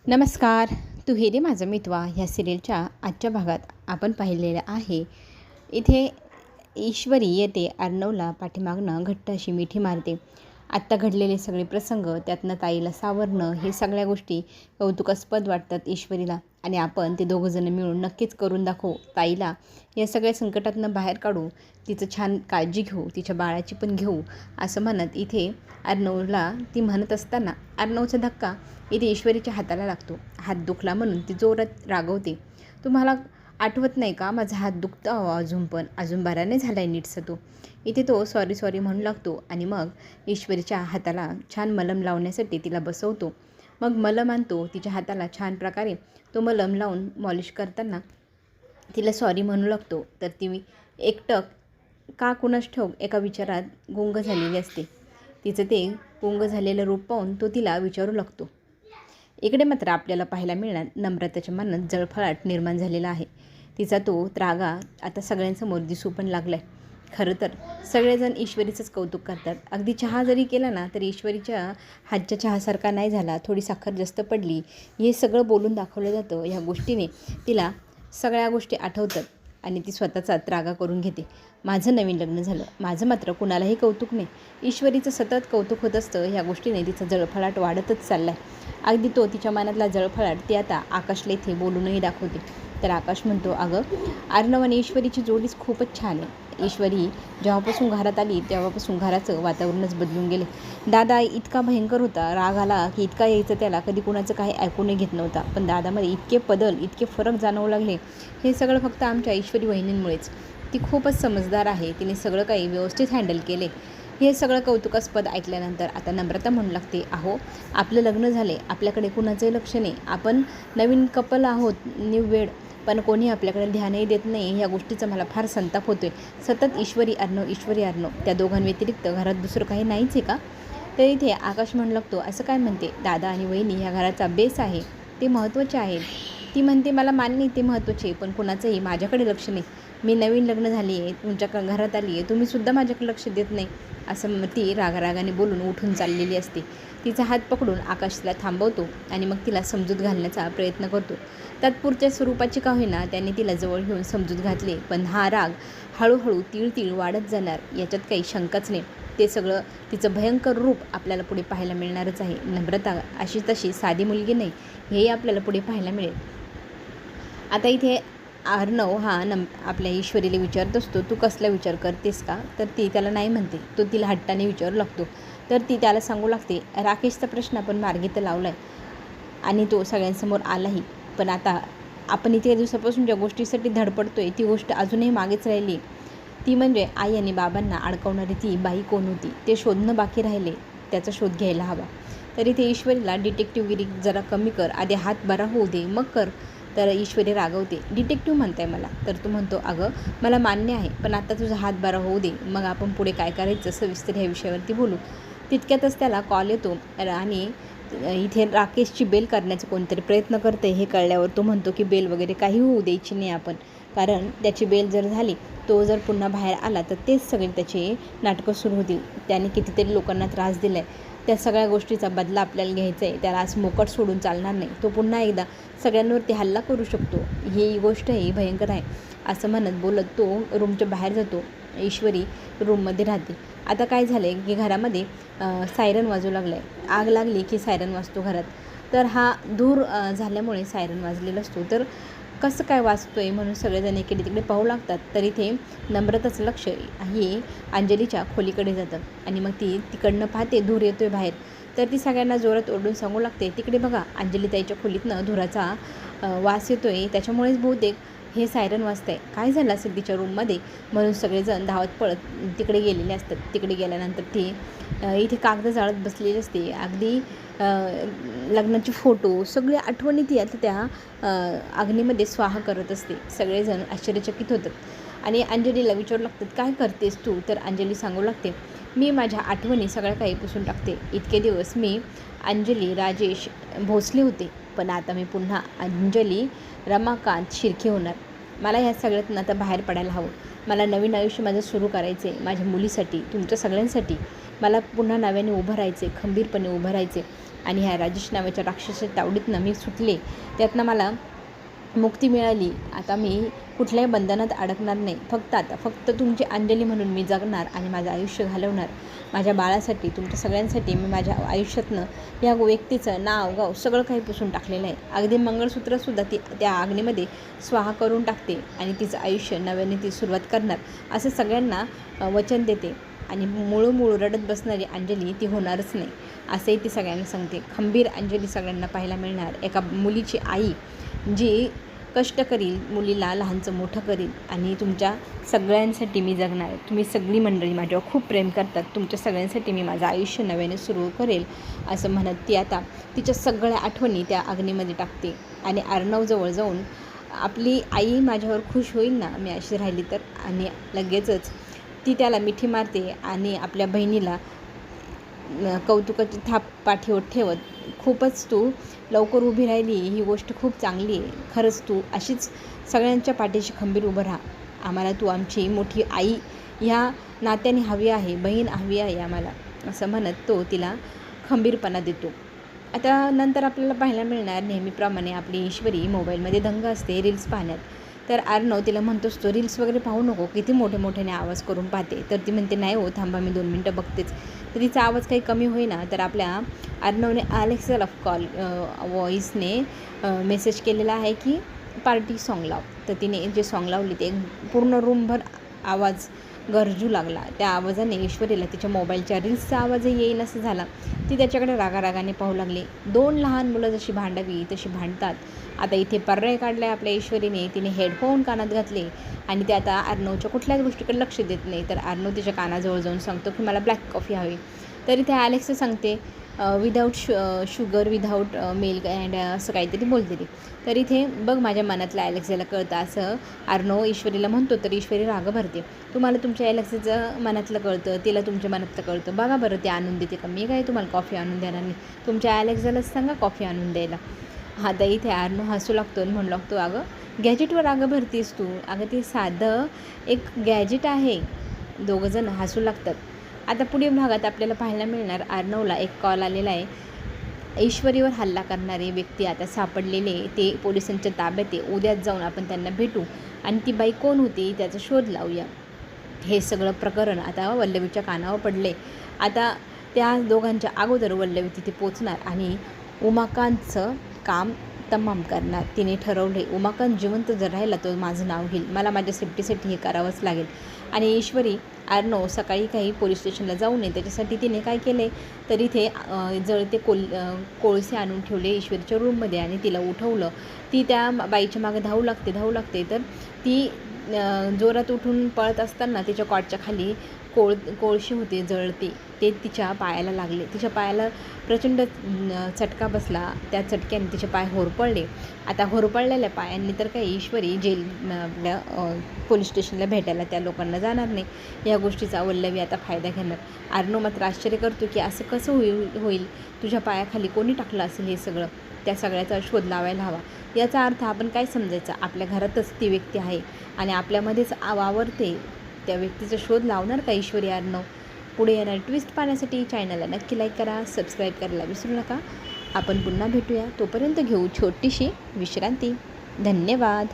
नमस्कार. तू हे रे माझा मितवा ह्या सिरियलच्या आजच्या भागात आपण पाहिलेलं आहे. इथे ईश्वरी येते अर्णवला पाठीमागनं घट्ट अशी मिठी मारते. आत्ता घडलेले सगळे प्रसंग त्यातनं ताईला सावरणं हे सगळ्या गोष्टी कौतुकास्पद वाटतात ईश्वरीला आणि आपण ते दोघंजणं मिळून नक्कीच करून दाखवू. ताईला या सगळ्या संकटातनं बाहेर काढू, तिचं छान काळजी घेऊ, तिच्या बाळाची पण घेऊ असं म्हणत इथे अर्णवला ती म्हणत असताना अर्णवचा धक्का इथे ईश्वरीच्या हाताला लागतो. हात दुखला म्हणून ती जोरात रागवते. तुम्हाला आठवत नाही का माझा हात दुखतो अजून बरा नाही झाला आहे नीटसा तो. इथे तो सॉरी म्हणू लागतो आणि मग ईश्वरीच्या हाताला छान मलम लावण्यासाठी तिला बसवतो. मग मलम आणतो तिच्या हाताला छान प्रकारे तो मलम लावून मॉलिश करताना तिला सॉरी म्हणू लागतो. तर ती एकटक का कुणास ठाऊक एका विचारात गुंग झालेली असते. तिचं ते गुंग झालेलं रूप पाहून तो तिला विचारू लागतो. इकडे मात्र आपल्याला पाहायला मिळणार नम्रताच्या मनात जळफळाट निर्माण झालेला आहे. तिचा तो त्रागा आता सगळ्यांसमोर दिसू पण लागला आहे. खरं तर सगळेजण ईश्वरीचंच कौतुक करतात. अगदी चहा जरी केला ना तरी ईश्वरीच्या हातच्या चहासारखा नाही झाला, थोडी साखर जास्त पडली, हे सगळं बोलून दाखवलं जातं. ह्या गोष्टीने तिला सगळ्या गोष्टी आठवतात आणि ती स्वतःचा त्रागा करून घेते. माझं नवीन लग्न झालं, माझं मात्र कुणालाही कौतुक नाही. ईश्वरीचं सतत कौतुक होत असतं. ह्या गोष्टीने तिचा जळफळाट वाढतच चालला आहे. अगदी तो तिच्या मनातला जळफळाट ती आता आकाशला इथे बोलूनही दाखवते. तर आकाश म्हणतो, अगं अर्णव आणि ईश्वरीची जोडीच खूपच छान आहे. ईश्वरी जेव्हापासून घरात आली तेव्हापासून घराचं वातावरणच बदलून गेले. दादा इतका भयंकर होता, राग आला की इतका यायचं त्याला, कधी कुणाचं काही ऐकूनही घेत नव्हता. पण दादामध्ये इतके बदल, इतके फरक जाणवू लागले. हे सगळं फक्त आमच्या ईश्वरी वहिनींमुळेच. ती खूपच समजदार आहे, तिने सगळं काही व्यवस्थित हँडल केले. हे सगळं कौतुकास्पद ऐकल्यानंतर आता नम्रता म्हणू लागते, अहो आपलं लग्न झाले, आपल्याकडे कुणाचंही लक्ष नाही, आपण नवीन कपल आहोत, न्यू वेड, पण कोणी आपल्याकडे ध्यानही देत नाही. ह्या गोष्टीचा मला फार संताप होतो आहे. सतत ईश्वरी अर्णव त्या दोघांव्यतिरिक्त घरात दुसरं काही नाहीच आहे का? तर इथे आकाश म्हणू लागतो, असं काय म्हणते, दादा आणि वहिनी ह्या घराचा बेस आहे, ते महत्त्वाचे आहेत. ती म्हणते मला मान्य ते महत्त्वाचे, पण कुणाचंही माझ्याकडे लक्ष नाही. मी नवीन लग्न झाली आहे, तुमच्या घरात आली आहे, तुम्हीसुद्धा माझ्याकडे लक्ष देत नाही असं ती रागारागाने बोलून उठून चाललेली असते. तिचा हात पकडून आकाश तिला थांबवतो आणि मग तिला समजूत घालण्याचा प्रयत्न करतो. तात्पुरत्या स्वरूपाची का होईना त्याने तिला जवळ घेऊन समजूत घातले, पण हा राग हळूहळू तीळ वाढत जाणार याच्यात काही शंकाच नाही. ते सगळं तिचं भयंकर रूप आपल्याला पुढे पाहायला मिळणारच आहे. नम्रता अशी तशी साधी मुलगी नाही, हेही आपल्याला पुढे पाहायला मिळेल. आता इथे अर्णव हा आपल्या ईश्वरीला विचारत असतो, तू कसला विचार करतेस का? तर ती त्याला नाही म्हणते. तो तिला हट्टाने विचारू लागतो. तर ती त्याला सांगू लागते, राकेशचा प्रश्न आपण मार्गी तर लावला आहे आणि तो सगळ्यांसमोर आलाही, पण आता आपण इतक्या दिवसापासून ज्या गोष्टीसाठी धडपडतो आहे ती गोष्ट अजूनही मागेच राहिली. ती म्हणजे आई आणि बाबांना अडकवणारी ती बाई कोण होती ते शोधणं बाकी राहिले, त्याचा शोध घ्यायला हवा. तरी ते ईश्वरीला डिटेक्टिव्हगिरी जरा कमी कर, आधी हात बरा होऊ दे मग कर. तर ईश्वरी रागवते, डिटेक्टिव्ह म्हणताय मला? तर तो म्हणतो, अगं मला मान्य आहे, पण आता तुझा हात बरा होऊ दे, मग आपण पुढे काय करायचं सविस्तर ह्या विषयावरती बोलू. तितक्यातच त्याला कॉल येतो आणि इथे राकेशची बेल करण्याचा कोणतरी प्रयत्न करते. हे कळल्यावर तो म्हणतो की बेल वगैरे काही होऊ द्यायची नाही आपण, कारण त्याची बेल जर झाली, तो जर पुन्हा बाहेर आला तर तेच सगळे त्याचे नाटकं सुरू होतील. त्याने कितीतरी लोकांना त्रास दिला आहे, त्या सगळ्या गोष्टीचा बदला आपल्याला घ्यायचा आहे. त्याला आज मोकट सोडून चालणार नाही. तो पुन्हा एकदा सगळ्यांवरती हल्ला करू शकतो. ही गोष्ट ही भयंकर आहे असं म्हणत बोलत तो रूमच्या बाहेर जातो. ईश्वरी रूममध्ये राहते. आता काय झालं आहे की घरामध्ये सायरन वाजू लागलं आहे. आग लागली की सायरन वाजतो घरात. तर हा धूर झाल्यामुळे सायरन वाजलेला असतो. तर कसं काय वाजतो आहे म्हणून सगळेजण इकडे तिकडे पाहू लागतात. तर इथे नम्रताचं लक्ष हे अंजलीच्या खोलीकडे जातं आणि मग ती तिकडनं पाहते धूर येतो आहे बाहेर. तर ती सगळ्यांना जोरात ओरडून सांगू लागते, तिकडे बघा अंजलीताईच्या खोलीतनं धुराचा वास येतो आहे, त्याच्यामुळेच बहुतेक हे सायरन वाजतं आहे. काय झालं असेल तिच्या रूममध्ये म्हणून सगळेजण धावत पळत तिकडे गेलेले असतात. तिकडे गेल्यानंतर ती इथे कागद जाळत बसलेली असते. अगदी लग्नाचे फोटो सगळे आठवणी ती आता त्या अग्नीमध्ये स्वाहा करत असते. सगळेजण आश्चर्यचकित होतात आणि अंजलीला विचारू लागतात, काय करतेस तू? तर अंजली सांगू लागते, मी माझ्या आठवणी सगळ्या काही पुसून टाकते. इतके दिवस मी अंजली राजेश भोसले होते, पण आता मी पुन्हा अंजली रमाकांत शिर्के होणार. मला ह्या सगळ्यातून आता बाहेर पडायला हवं. मला नवीन आयुष्य माझं सुरू करायचं आहे, माझ्या मुलीसाठी, तुमच्या सगळ्यांसाठी. मला पुन्हा नव्याने उभं राहायचे, खंबीरपणे उभं राहायचे आणि ह्या राजेश नावाच्या राक्षसाच्या तावडीतनं मी सुटले. त्यातनं मला मुक्ती मिळाली. आता मी कुठल्याही बंधनात अडकणार नाही. फक्त तुमची अंजली म्हणून मी जगणार आणि माझं आयुष्य घालवणार. माझ्या बाळासाठी, तुमच्या सगळ्यांसाठी मी माझ्या आयुष्यातनं या व्यक्तीचं नाव गाव सगळं काही पुसून टाकलेलं आहे. अगदी मंगळसूत्रसुद्धा ती त्या अग्नीमध्ये स्वाहा करून टाकते आणि तिचं आयुष्य नव्याने ती सुरुवात करणार असं सगळ्यांना वचन देते. आणि मुळू रडत बसणारी अंजली ती होणारच नाही असंही ती सगळ्यांना सांगते. खंबीर अंजली सगळ्यांना पाहायला मिळणार. एका मुलीची आई जी कष्ट करील, मुलीला लहानचं मोठं करील आणि तुमच्या सगळ्यांसाठी मी जगणार. तुम्ही सगळी मंडळी माझ्यावर खूप प्रेम करतात. तुमच्या सगळ्यांसाठी मी माझं आयुष्य नव्याने सुरू करेल असं म्हणत ती आता तिच्या सगळ्या आठवणी त्या अग्नीमध्ये टाकते. आणि अर्णवजवळ जाऊन आपली आई माझ्यावर खुश होईल ना मी अशी राहिली तर, आणि लगेचच ती त्याला मिठी मारते आणि आपल्या बहिणीला कौतुकाची थाप पाठीवर ठेवत, खूपच तू लवकर उभी राहिली, ही गोष्ट खूप चांगली आहे. खरंच तू अशीच सगळ्यांच्या पाठीशी खंबीर उभं राहा. आम्हाला तू आमची मोठी आई ह्या नात्याने हवी आहे, बहीण हवी आहे आम्हाला असं म्हणत तो तिला खंबीरपणा देतो. आता नंतर आपल्याला पाहायला मिळणार नेहमीप्रमाणे आपली ईश्वरी मोबाईलमध्ये दंग असते रील्स पाहण्यात. तर अर्णव तिला म्हणतो असतो, रील्स वगैरे पाहू नको, किती मोठ्याने आवाज करून पाहते. तर ती म्हणते, नाही हो थांबा, मी 2 मिनटं बघतेच. तर तिचा आवाज काही कमी होईना. तर आपल्या अर्णवने अलेक्साला व्हॉईसने मेसेज केलेला आहे की पार्टी सॉन्ग लाव. तर तिने जे सॉन्ग लावले ते पूर्ण रूमभर आवाज गरजू लागला. त्या आवाजाने ईश्वरीला तिच्या मोबाईलच्या रील्सचा आवाजही येईन असं झाला. ती त्याच्याकडे रागारागाने पाहू लागली. 2 लहान मुलं जशी भांडावी तशी भांडतात. आता इथे पर्याय काढला आहे आपल्या ईश्वरीने. तिने हेडफोन कानात घातले आणि ते आता अर्णवच्या कुठल्याच गोष्टीकडे लक्ष देत नाही. तर अर्णव तिच्या कानाजवळ जाऊन सांगतो की मला ब्लॅक कॉफी हवी. तर इथे ॲलेक्स सांगते without sugar, without milk and असं काहीतरी बोलते ती. तर इथे बघ माझ्या मनातलं ॲलेक्साला कळतं असं अर्णव ईश्वरीला म्हणतो. तर ईश्वरी राग भरते, तुम्हाला तुमच्या ॲलेक्साचं मनातलं कळतं, तिला तुमच्या मनातलं कळतं, बघा बरं ते आणून देते का, मी काय तुम्हाला कॉफी आणून देणार नाही, तुमच्या ॲलेक्सालाच सांगा कॉफी आणून द्यायला. आता इथे अर्णव हसू लागतो आणि म्हणू लागतो, अगं गॅजेटवर राग भरतीस तू, अगं ते साधं एक गॅजेट आहे. दोघंजण हसू लागतात. आता पुढील भागात आपल्याला पाहायला मिळणार अर्णवला एक कॉल आलेला आहे. ईश्वरीवर हल्ला करणारे व्यक्ती आता सापडलेले, ते पोलिसांच्या ताब्यात आहे. उद्याच जाऊन आपण त्यांना भेटू आणि ती बाई कोण होती त्याचा शोध लावूया. हे सगळं प्रकरण आता वल्लवीच्या कानावर पडले. आता त्या दोघांच्या अगोदर वल्लवी तिथे पोचणार आणि उमाकांतचं काम तमाम करणार. तिने ठरवले उमाकांत जिवंत जर राहिला तर माझं नाव घेईल, मला माझ्या सेफ्टीसाठी हे करावंच लागेल. आणि ईश्वरी अर्णव सकाळी काही पोलीस स्टेशनला जाऊ नये त्याच्यासाठी तिने काय केले, तर इथे जळते कोळसे आणून ठेवले ईश्वरीच्या रूममध्ये आणि तिला उठवलं. ती त्या बाईच्या मागे धावू लागते. तर ती जोरात उठून पळत असताना तिच्या कॉटच्या खाली कोळशी होते जळते, ते तिच्या पायाला लागले. तिच्या पायाला प्रचंड चटका बसला. त्या चटक्याने तिचे पाय होरपळले. आता होरपळलेल्या पायांनी तर काही ईश्वरी आपल्या पोलीस स्टेशनला भेटायला त्या लोकांना जाणार नाही. या गोष्टीचा वल्लवी आता फायदा घेणार. अर्णव मात्र आश्चर्य करतो की असं कसं होईल, तुझ्या पायाखाली कोणी टाकलं असेल हे सगळं, त्या सगळ्याचा शोध लावायला हवा. याचा अर्थ आपण काय समजायचा, आपल्या घरातच ती व्यक्ती आहे आणि आपल्यामध्येच वावरते. त्या व्यक्तीचा शोध लावणार का ईश्वरी अर्णव? पुढे येणारे ट्विस्ट पाहण्यासाठी चॅनलला नक्की लाईक करा, सबस्क्राईब करायला विसरू नका. आपण पुन्हा भेटूया, तोपर्यंत घेऊ छोटीशी विश्रांती. धन्यवाद.